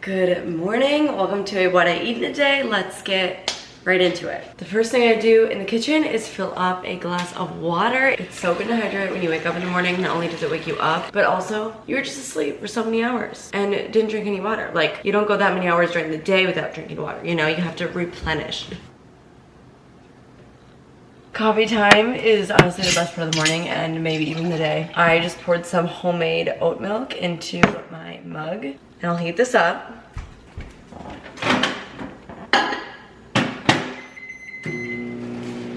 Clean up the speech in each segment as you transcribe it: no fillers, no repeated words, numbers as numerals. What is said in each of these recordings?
Good morning, welcome to What I Eat in a Day. Let's get right into it. The first thing I do in the kitchen is fill up a glass of water. It's so good to hydrate when you wake up in the morning. Not only does it wake you up, but also you were just asleep for so many hours and didn't drink any water. Like, you don't go that many hours during the day without drinking water. You know, you have to replenish. Coffee time is honestly the best part of the morning and maybe even the day. I just poured some homemade oat milk into my mug and I'll heat this up.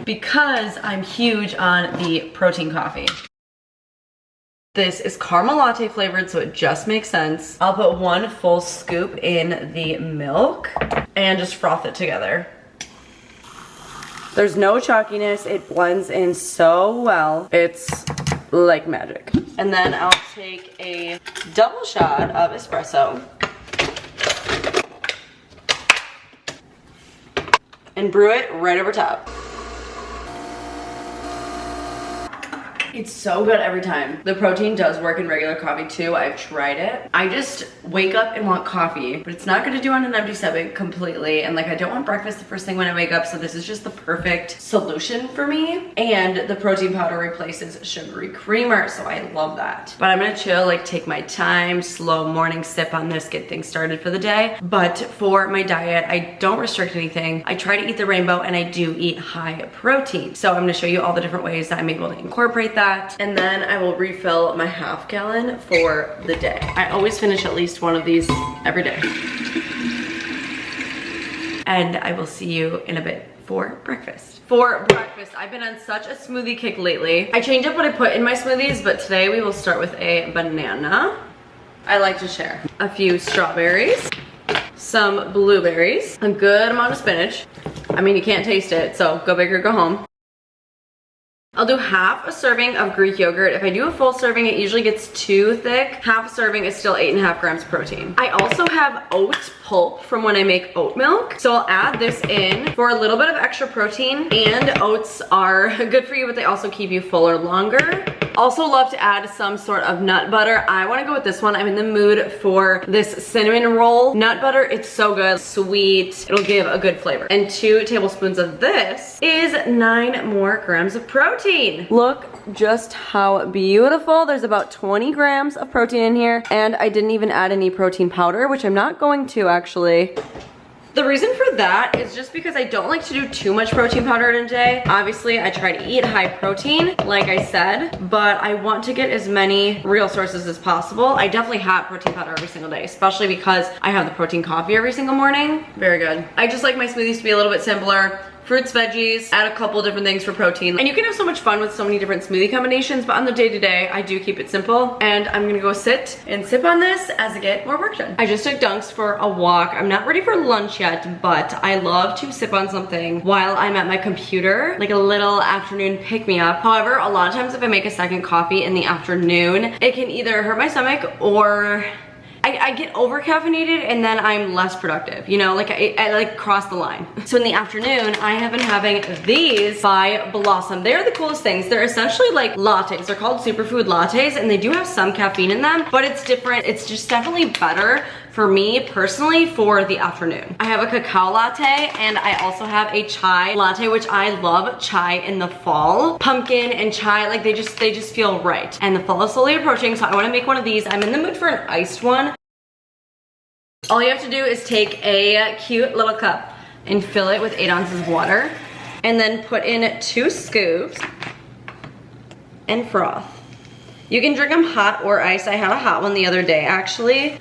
Because I'm huge on the protein coffee. This is caramel latte flavored, so it just makes sense. I'll put 1 full scoop in the milk and just froth it together. There's no chalkiness, it blends in so well. It's like magic. And then I'll take a double shot of espresso and brew it right over top. It's so good every time. The protein does work in regular coffee too. I've tried it. I just wake up and want coffee, but it's not gonna do on an empty stomach completely. And like, I don't want breakfast the first thing when I wake up, so this is just the perfect solution for me. And the protein powder replaces sugary creamer, so I love that. But I'm gonna chill, like take my time, slow morning sip on this, get things started for the day. But for my diet, I don't restrict anything. I try to eat the rainbow and I do eat high protein. So I'm gonna show you all the different ways that I'm able to incorporate that. And then I will refill my ½ gallon for the day. I always finish at least one of these every day. And I will see you in a bit for breakfast. For breakfast, I've been on such a smoothie kick lately. I change up what I put in my smoothies, but today we will start with a banana. I like to share a few strawberries, some blueberries, a good amount of spinach. I mean, you can't taste it, so go big or go home. I'll do ½ a serving of Greek yogurt. If I do a full serving, it usually gets too thick. ½ a serving is still 8.5 grams protein. I also have oat pulp from when I make oat milk. So I'll add this in for a little bit of extra protein, and oats are good for you, but they also keep you fuller longer. Also love to add some sort of nut butter. I wanna go with this one. I'm in the mood for this cinnamon roll. Nut butter, it's so good, sweet. It'll give a good flavor. And 2 tablespoons of this is 9 more grams of protein. Look just how beautiful. There's about 20 grams of protein in here, and I didn't even add any protein powder, which I'm not going to actually. The reason for that is just because I don't like to do too much protein powder in a day. Obviously, I try to eat high protein, like I said, but I want to get as many real sources as possible. I definitely have protein powder every single day, especially because I have the protein coffee every single morning. Very good. I just like my smoothies to be a little bit simpler. Fruits, veggies, add a couple different things for protein. And you can have so much fun with so many different smoothie combinations, but on the day-to-day, I do keep it simple. And I'm gonna go sit and sip on this as I get more work done. I just took Dunks for a walk. I'm not ready for lunch yet, but I love to sip on something while I'm at my computer, like a little afternoon pick-me-up. However, a lot of times if I make a second coffee in the afternoon, it can either hurt my stomach or I get over caffeinated and then I'm less productive, you know, like I like cross the line. So in the afternoon, I have been having these by Blossom. They're the coolest things. They're essentially like lattes. They're called superfood lattes and they do have some caffeine in them, but it's different. It's just definitely better for me personally for the afternoon. I have a cacao latte and I also have a chai latte, which I love chai in the fall. Pumpkin and chai, like they just feel right. And the fall is slowly approaching, so I wanna make one of these. I'm in the mood for an iced one. All you have to do is take a cute little cup and fill it with 8 ounces of water and then put in 2 scoops and froth. You can drink them hot or iced. I had a hot one the other day actually.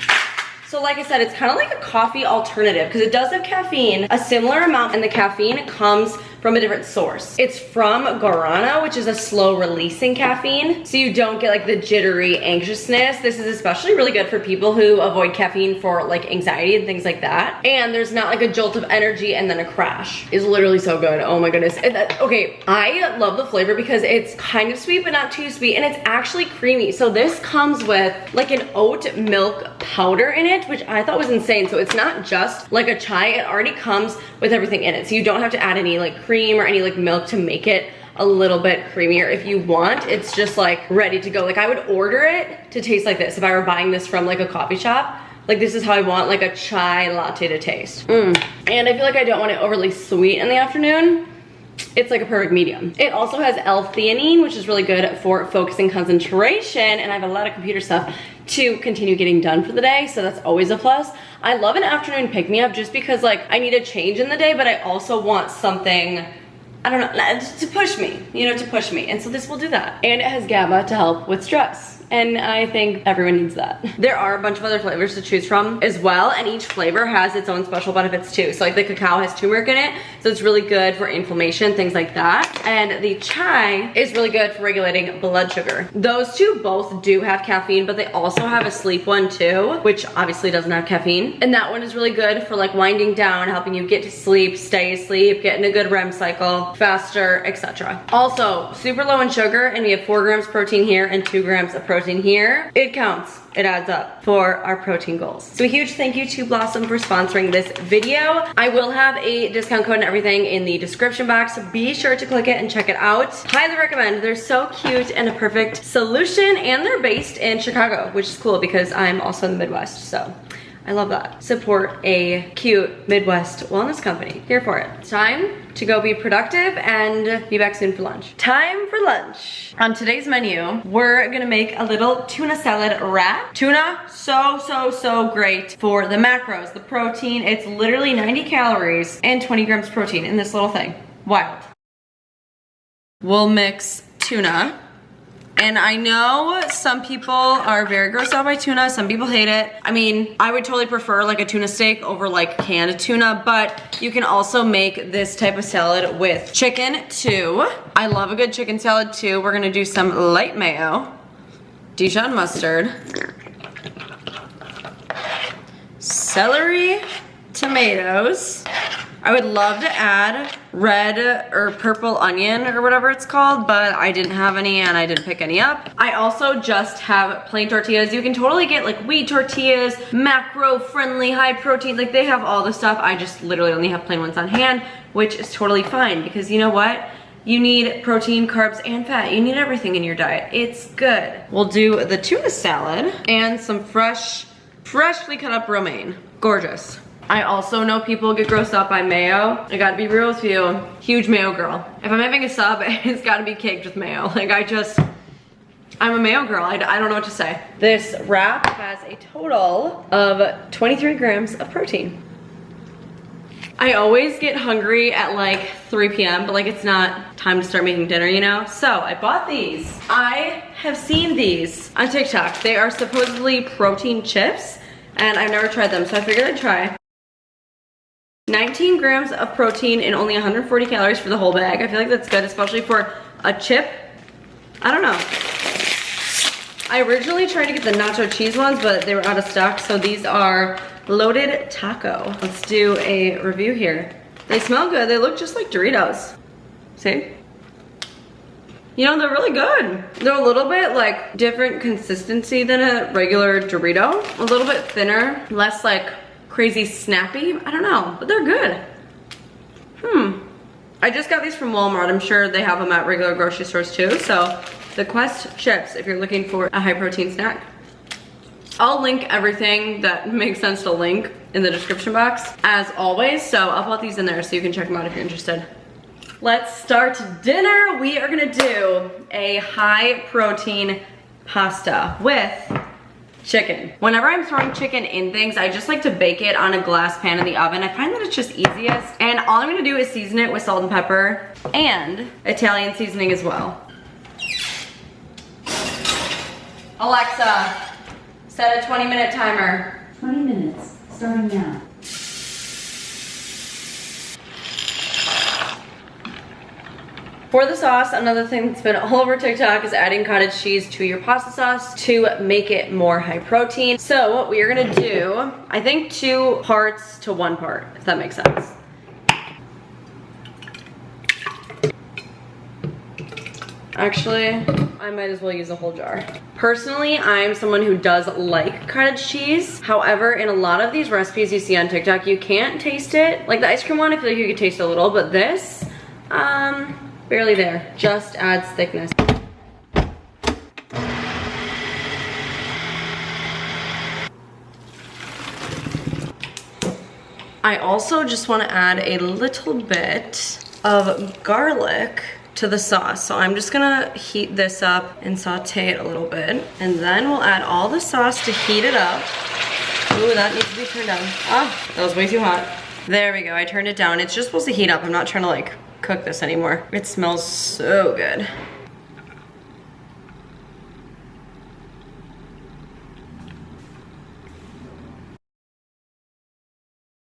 So like I said, it's kind of like a coffee alternative because it does have caffeine, a similar amount, and the caffeine comes from a different source. It's from guarana, which is a slow releasing caffeine, so you don't get like the jittery anxiousness. This is especially really good for people who avoid caffeine for like anxiety and things like that. And there's not like a jolt of energy and then a crash. It's literally so good, oh my goodness. Okay, I love the flavor because it's kind of sweet but not too sweet, and it's actually creamy. So this comes with like an oat milk powder in it, which I thought was insane. So it's not just like a chai, it already comes with everything in it. So you don't have to add any like cream or any like milk to make it a little bit creamier if you want. It's just like ready to go. Like I would order it to taste like this if I were buying this from like a coffee shop. Like this is how I want like a chai latte to taste. And I feel like I don't want it overly sweet in the afternoon. It's like a perfect medium. It also has L-theanine, which is really good for focusing concentration, and I have a lot of computer stuff to continue getting done for the day, so that's always a plus. I love an afternoon pick-me-up just because like I need a change in the day, but I also want something, I don't know, to push me, you know, to push me. And so this will do that. And it has GABA to help with stress. And I think everyone needs that. There are a bunch of other flavors to choose from as well, and each flavor has its own special benefits too. So like the cacao has turmeric in it, so it's really good for inflammation, things like that. And the chai is really good for regulating blood sugar. Those two both do have caffeine, but they also have a sleep one too, which obviously doesn't have caffeine. And that one is really good for like winding down, helping you get to sleep, stay asleep, get in a good REM cycle, faster, etc. Also, super low in sugar, and we have 4 grams protein here and 2 grams of protein here. It counts. It adds up for our protein goals. So a huge thank you to Blossom for sponsoring this video. I will have a discount code and everything in the description box, so be sure to click it and check it out. Highly recommend. They're so cute and a perfect solution, and they're based in Chicago, which is cool because I'm also in the Midwest, so I love that. Support a cute Midwest wellness company. Here for it. It's time to go be productive and be back soon for lunch. Time for lunch. On today's menu, we're gonna make a little tuna salad wrap. Tuna, so great for the macros, the protein. It's literally 90 calories and 20 grams protein in this little thing. Wild. We'll mix tuna. And I know some people are very grossed out by tuna, some people hate it. I mean, I would totally prefer like a tuna steak over like canned tuna, but you can also make this type of salad with chicken too. I love a good chicken salad too. We're gonna do some light mayo, Dijon mustard, celery, tomatoes. I would love to add red or purple onion or whatever it's called, but I didn't have any and I didn't pick any up. I also just have plain tortillas. You can totally get like wheat tortillas, macro friendly, high protein, like they have all the stuff. I just literally only have plain ones on hand, which is totally fine because you know what? You need protein, carbs, and fat. You need everything in your diet. It's good. We'll do the tuna salad and some freshly cut up romaine. Gorgeous. I also know people get grossed out by mayo. I gotta be real with you, huge mayo girl. If I'm having a sub, it's gotta be caked with mayo. Like I'm a mayo girl, I don't know what to say. This wrap has a total of 23 grams of protein. I always get hungry at like 3 p.m., but like it's not time to start making dinner, you know? So I bought these. I have seen these on TikTok. They are supposedly protein chips, and I've never tried them, so I figured I'd try. 19 grams of protein and only 140 calories for the whole bag. I feel like that's good, especially for a chip. I don't know. I originally tried to get the nacho cheese ones, but they were out of stock, so these are loaded taco. Let's do a review here. They smell good. They look just like Doritos. See? You know, they're really good. They're a little bit like different consistency than a regular Dorito. A little bit thinner, less like crazy snappy. I don't know, but they're good. I just got these from Walmart. I'm sure they have them at regular grocery stores too. So the Quest chips, if you're looking for a high protein snack. I'll link everything that makes sense to link in the description box as always. So I'll put these in there so you can check them out if you're interested. Let's start dinner. We are gonna do a high protein pasta with chicken. Whenever I'm throwing chicken in things, I just like to bake it on a glass pan in the oven. I find that it's just easiest. And all I'm gonna do is season it with salt and pepper and Italian seasoning as well. Alexa, set a 20-minute timer. 20 minutes, starting now. For the sauce, another thing that's been all over TikTok is adding cottage cheese to your pasta sauce to make it more high protein. So what we are gonna do, I think 2 parts to 1 part, if that makes sense. Actually, I might as well use a whole jar. Personally, I'm someone who does like cottage cheese. However, in a lot of these recipes you see on TikTok, you can't taste it. Like the ice cream one, I feel like you could taste a little, but this, barely there. Just adds thickness. I also just want to add a little bit of garlic to the sauce. So I'm just gonna heat this up and saute it a little bit. And then we'll add all the sauce to heat it up. Ooh, that needs to be turned down. Ah, that was way too hot. There we go, I turned it down. It's just supposed to heat up. I'm not trying to like cook this anymore. It smells so good.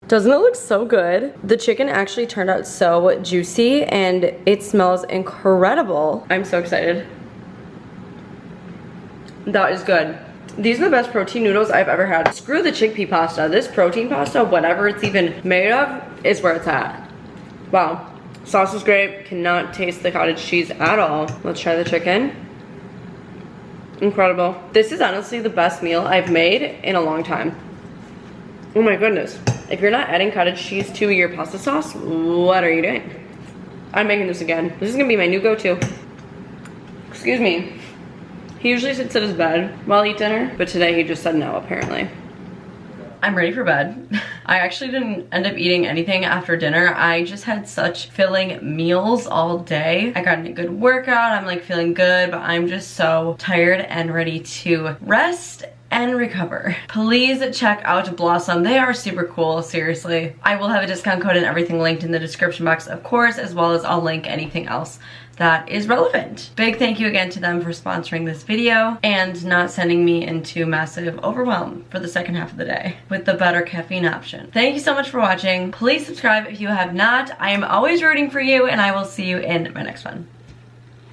Doesn't it look so good? The chicken actually turned out so juicy and it smells incredible. I'm so excited. That is good. These are the best protein noodles I've ever had. Screw the chickpea pasta. This protein pasta, whatever it's even made of, is where it's at. Wow. Sauce is great. Cannot taste the cottage cheese at all. Let's try the chicken. Incredible. This is honestly the best meal I've made in a long time. Oh my goodness. If you're not adding cottage cheese to your pasta sauce, what are you doing? I'm making this again. This is gonna be my new go-to. Excuse me. He usually sits at his bed while I eat dinner, but today he just said no, apparently. I'm ready for bed. I actually didn't end up eating anything after dinner. I just had such filling meals all day. I got in a good workout. I'm like feeling good, but I'm just so tired and ready to rest and recover. Please check out Blossom. They are super cool, seriously. I will have a discount code and everything linked in the description box, of course, as well as I'll link anything else that is relevant. Big thank you again to them for sponsoring this video and not sending me into massive overwhelm for the second half of the day with the better caffeine option. Thank you so much for watching. Please subscribe if you have not. I am always rooting for you and I will see you in my next one.